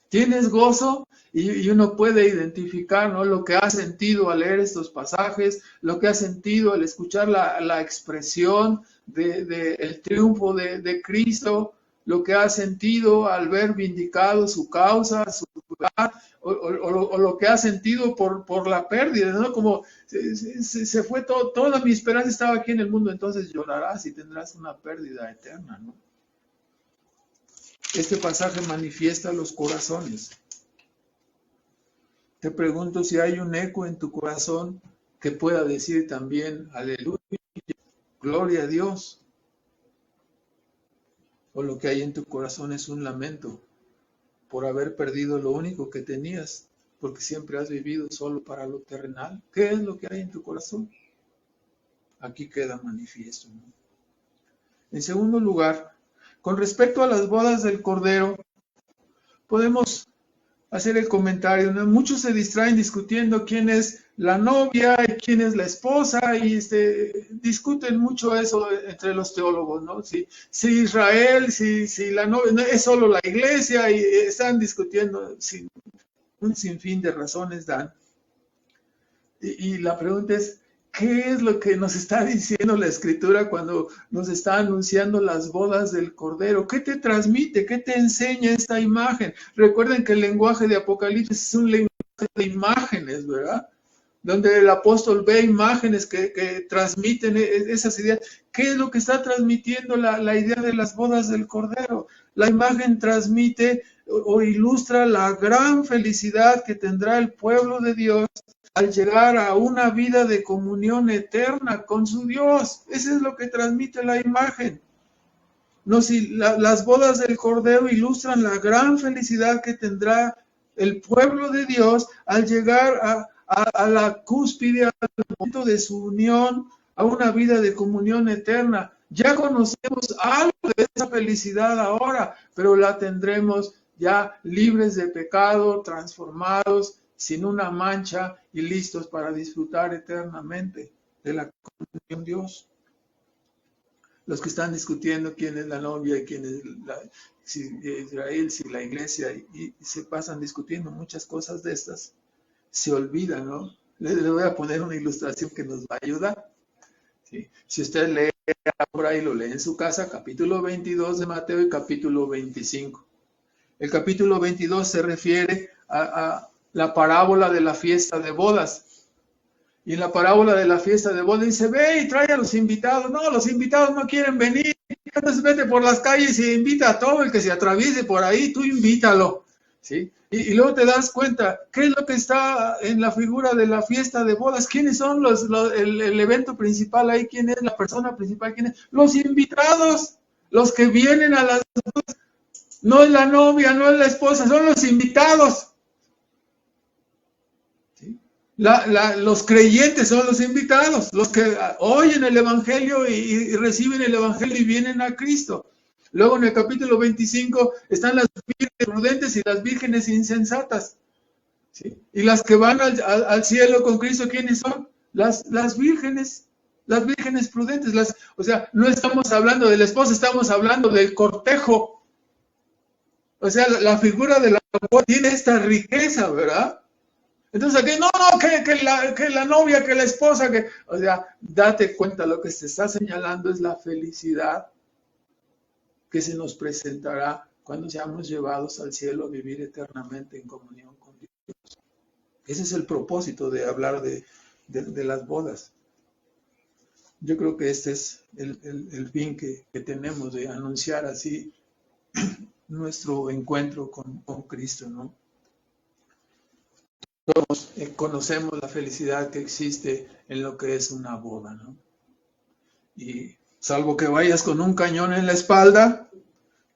¿Tienes gozo? Y uno puede identificar, ¿no?, lo que ha sentido al leer estos pasajes, lo que ha sentido al escuchar la expresión el triunfo de Cristo, lo que ha sentido al ver vindicado su causa, su lugar, o lo que ha sentido por la pérdida, ¿no? Como se fue todo, toda mi esperanza estaba aquí en el mundo, entonces llorarás y tendrás una pérdida eterna, ¿no? Este pasaje manifiesta los corazones. Te pregunto si hay un eco en tu corazón que pueda decir también, aleluya, gloria a Dios. O lo que hay en tu corazón es un lamento por haber perdido lo único que tenías, porque siempre has vivido solo para lo terrenal. ¿Qué es lo que hay en tu corazón? Aquí queda manifiesto, ¿no? En segundo lugar, con respecto a las bodas del Cordero, podemos hacer el comentario, ¿no? Muchos se distraen discutiendo quién es la novia y quién es la esposa y discuten mucho eso entre los teólogos, ¿no? Si Israel, si la novia, no, es solo la iglesia, y están discutiendo un sinfín de razones dan. Y la pregunta es, ¿qué es lo que nos está diciendo la Escritura cuando nos está anunciando las bodas del Cordero? ¿Qué te transmite? ¿Qué te enseña esta imagen? Recuerden que el lenguaje de Apocalipsis es un lenguaje de imágenes, ¿verdad? Donde el apóstol ve imágenes que transmiten esas ideas. ¿Qué es lo que está transmitiendo la idea de las bodas del Cordero? La imagen transmite o ilustra la gran felicidad que tendrá el pueblo de Dios al llegar a una vida de comunión eterna con su Dios. Eso es lo que transmite la imagen. No, si las bodas del Cordero ilustran la gran felicidad que tendrá el pueblo de Dios al llegar a la cúspide, al momento de su unión, a una vida de comunión eterna. Ya conocemos algo de esa felicidad ahora, pero la tendremos ya libres de pecado, transformados, sin una mancha y listos para disfrutar eternamente de la comunión con Dios. Los que están discutiendo quién es la novia y quién es si Israel, si la iglesia, y se pasan discutiendo muchas cosas de estas, se olvidan, ¿no? Le voy a poner una ilustración que nos va a ayudar. ¿Sí? Si usted lee por ahí, lo lee en su casa, capítulo 22 de Mateo y capítulo 25. El capítulo 22 se refiere a la parábola de la fiesta de bodas. Y en la parábola de la fiesta de bodas dice, ve y trae a los invitados. No, los invitados no quieren venir. Entonces vete por las calles y invita a todo el que se atraviese por ahí, tú invítalo. ¿Sí? Y luego te das cuenta, ¿qué es lo que está en la figura de la fiesta de bodas? ¿Quiénes son el evento principal ahí? ¿Quién es la persona principal? ¿Quién es? Los invitados, los que vienen a las bodas. No es la novia, no es la esposa, son los invitados. Los creyentes son los invitados, los que oyen el Evangelio y reciben el Evangelio y vienen a Cristo. Luego en el capítulo 25 están las vírgenes prudentes y las vírgenes insensatas. ¿Sí? Y las que van al cielo con Cristo, ¿quiénes son? Las vírgenes prudentes. O sea, no estamos hablando de la esposa, estamos hablando del cortejo. O sea, la figura de la boda tiene esta riqueza, ¿verdad? Entonces aquí, no, que la novia, que la esposa, o sea, date cuenta, lo que se está señalando es la felicidad que se nos presentará cuando seamos llevados al cielo a vivir eternamente en comunión con Dios. Ese es el propósito de hablar de las bodas. Yo creo que este es el fin que tenemos de anunciar así nuestro encuentro con Cristo, ¿no? Todos conocemos la felicidad que existe en lo que es una boda, ¿no? Y salvo que vayas con un cañón en la espalda,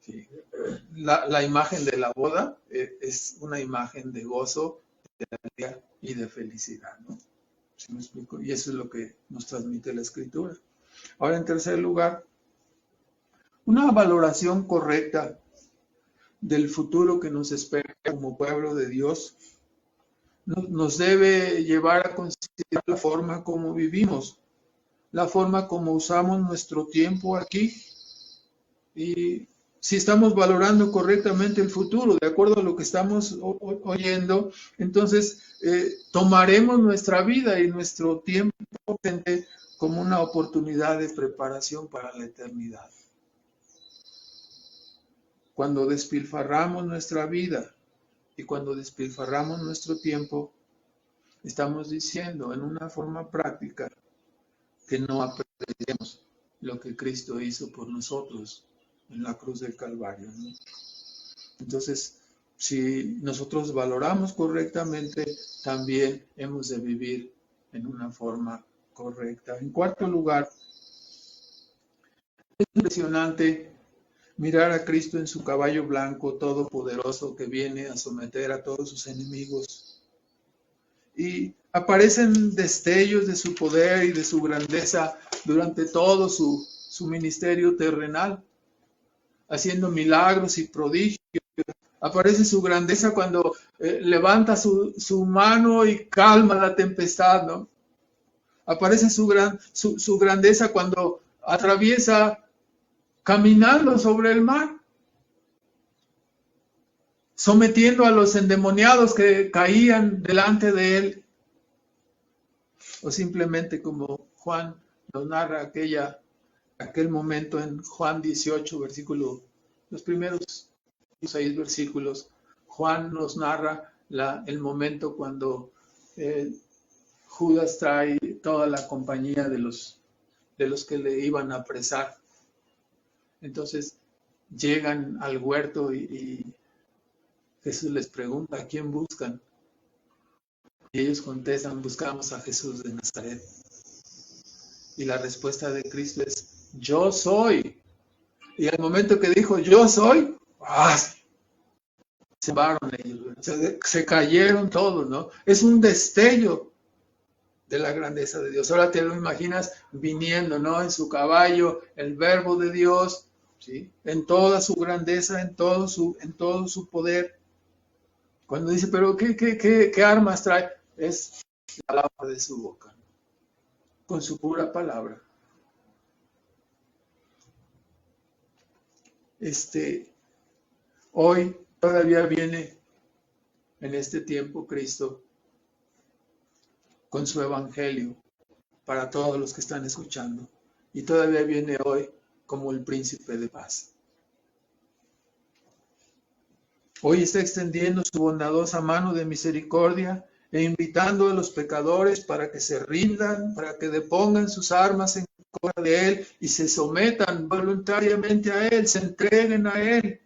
¿sí? La imagen de la boda es una imagen de gozo, de alegría y de felicidad, ¿no? ¿Sí me explico? Y eso es lo que nos transmite la Escritura. Ahora, en tercer lugar, una valoración correcta del futuro que nos espera como pueblo de Dios nos debe llevar a considerar la forma como vivimos. la forma como usamos nuestro tiempo aquí y si estamos valorando correctamente el futuro, de acuerdo a lo que estamos oyendo, entonces tomaremos nuestra vida y nuestro tiempo presente como una oportunidad de preparación para la eternidad. Cuando despilfarramos nuestra vida y cuando despilfarramos nuestro tiempo, estamos diciendo en una forma práctica que no apreciamos lo que Cristo hizo por nosotros en la cruz del Calvario, ¿no? Entonces, si nosotros valoramos correctamente, también hemos de vivir en una forma correcta. En cuarto lugar, es impresionante mirar a Cristo en su caballo blanco todopoderoso que viene a someter a todos sus enemigos. Y aparecen destellos de su poder y de su grandeza durante todo su ministerio terrenal, haciendo milagros y prodigios. Aparece su grandeza cuando levanta su mano y calma la tempestad, ¿no? Aparece su grandeza cuando atraviesa caminando sobre el mar, sometiendo a los endemoniados que caían delante de él. O simplemente como Juan nos narra aquel momento en Juan 18, versículo, los primeros 6 versículos, Juan nos narra el momento cuando Judas trae toda la compañía de los que le iban a apresar. Entonces llegan al huerto y Jesús les pregunta, ¿a quién buscan? Y ellos contestan, buscamos a Jesús de Nazaret. Y la respuesta de Cristo es, yo soy. Y al momento que dijo, yo soy, ¡ah! Se varon ellos, se cayeron todos, ¿no? Es un destello de la grandeza de Dios. Ahora te lo imaginas viniendo, ¿no? En su caballo, el verbo de Dios, ¿sí? En toda su grandeza, en todo su poder. Cuando dice, pero ¿qué armas trae? Es la palabra de su boca, con su pura palabra. Hoy todavía viene en este tiempo Cristo con su evangelio para todos los que están escuchando. Y todavía viene hoy como el príncipe de paz. Hoy está extendiendo su bondadosa mano de misericordia e invitando a los pecadores para que se rindan, para que depongan sus armas en contra de Él y se sometan voluntariamente a Él, se entreguen a Él.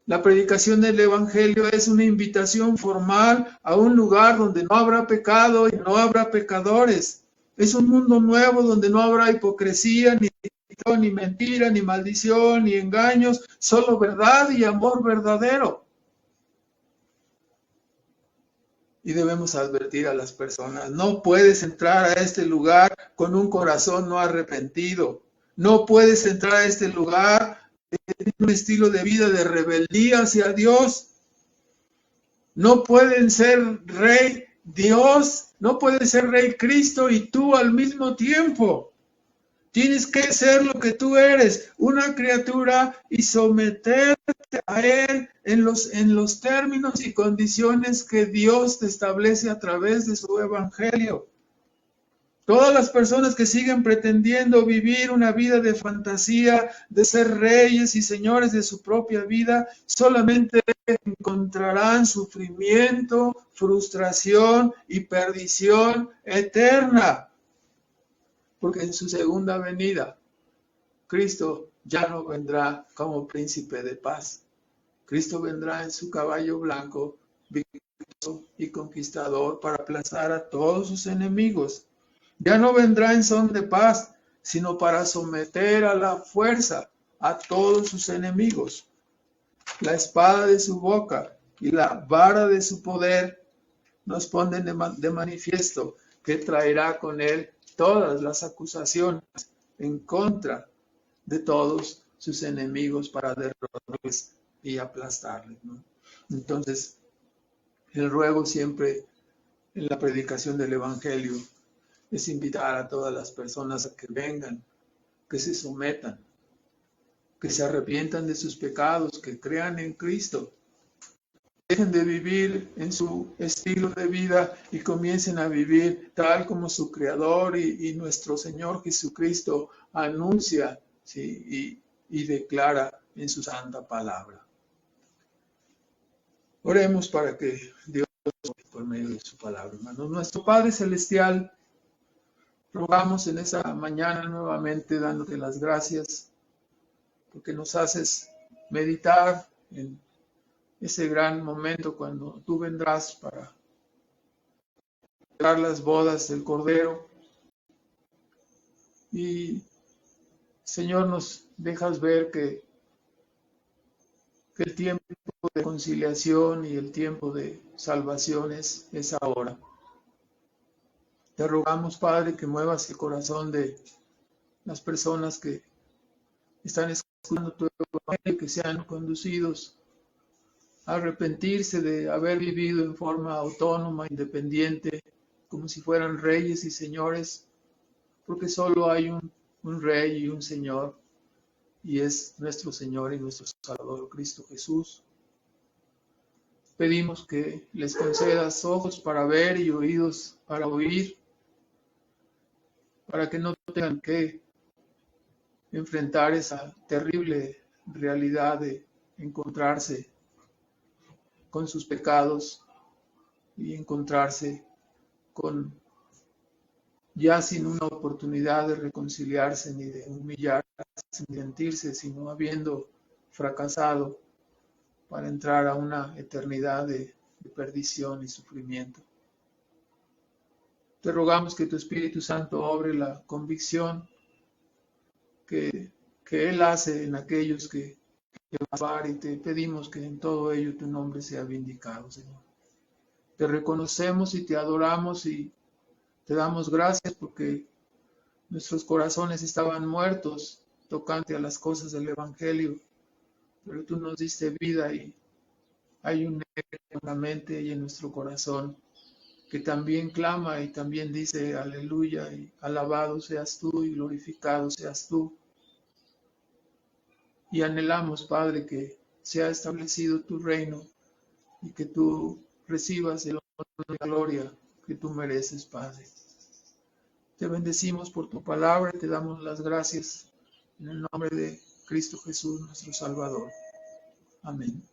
La predicación del Evangelio es una invitación formal a un lugar donde no habrá pecado y no habrá pecadores. Es un mundo nuevo donde no habrá hipocresía, ni mentira, ni maldición, ni engaños, solo verdad y amor verdadero. Y debemos advertir a las personas, no puedes entrar a este lugar con un corazón no arrepentido. No puedes entrar a este lugar en un estilo de vida de rebeldía hacia Dios. No pueden ser rey Dios, no puede ser rey Cristo y tú al mismo tiempo. Tienes que ser lo que tú eres, una criatura, y someterte a Él en los términos y condiciones que Dios te establece a través de su evangelio. Todas las personas que siguen pretendiendo vivir una vida de fantasía, de ser reyes y señores de su propia vida, solamente encontrarán sufrimiento, frustración y perdición eterna. Porque en su segunda venida, Cristo ya no vendrá como príncipe de paz. Cristo vendrá en su caballo blanco, victorioso y conquistador para aplastar a todos sus enemigos. Ya no vendrá en son de paz, sino para someter a la fuerza a todos sus enemigos. La espada de su boca y la vara de su poder nos ponen de manifiesto que traerá con él todas las acusaciones en contra de todos sus enemigos para derrotarles y aplastarles, ¿no? Entonces, el ruego siempre en la predicación del Evangelio es invitar a todas las personas a que vengan, que se sometan, que se arrepientan de sus pecados, que crean en Cristo, dejen de vivir en su estilo de vida y comiencen a vivir tal como su Creador y nuestro Señor Jesucristo anuncia, ¿sí? y declara en su santa palabra. Oremos para que Dios, por medio de su palabra, hermanos. Nuestro Padre Celestial, rogamos en esa mañana nuevamente dándote las gracias porque nos haces meditar en ese gran momento cuando tú vendrás para celebrar las bodas del Cordero. Y Señor, nos dejas ver que el tiempo de conciliación y el tiempo de salvación es ahora. Te rogamos, Padre, que muevas el corazón de las personas que están escuchando tu evangelio, que sean conducidos a arrepentirse de haber vivido en forma autónoma, independiente, como si fueran reyes y señores, porque solo hay un rey y un señor, y es nuestro Señor y nuestro Salvador, Cristo Jesús. Pedimos que les concedas ojos para ver y oídos para oír, para que no tengan que enfrentar esa terrible realidad de encontrarse con sus pecados y encontrarse con ya sin una oportunidad de reconciliarse ni de humillarse ni sentirse, sino habiendo fracasado para entrar a una eternidad de perdición y sufrimiento. Te rogamos que tu Espíritu Santo obre la convicción que Él hace en aquellos que van, y te pedimos que en todo ello tu nombre sea vindicado, Señor. Te reconocemos y te adoramos y te damos gracias porque nuestros corazones estaban muertos tocante a las cosas del Evangelio, pero tú nos diste vida y hay un eco en la mente y en nuestro corazón que también clama y también dice aleluya y alabado seas tú y glorificado seas tú. Y anhelamos, Padre, que sea establecido tu reino y que tú recibas el honor y la gloria que tú mereces, Padre. Te bendecimos por tu palabra y te damos las gracias en el nombre de Cristo Jesús, nuestro Salvador. Amén.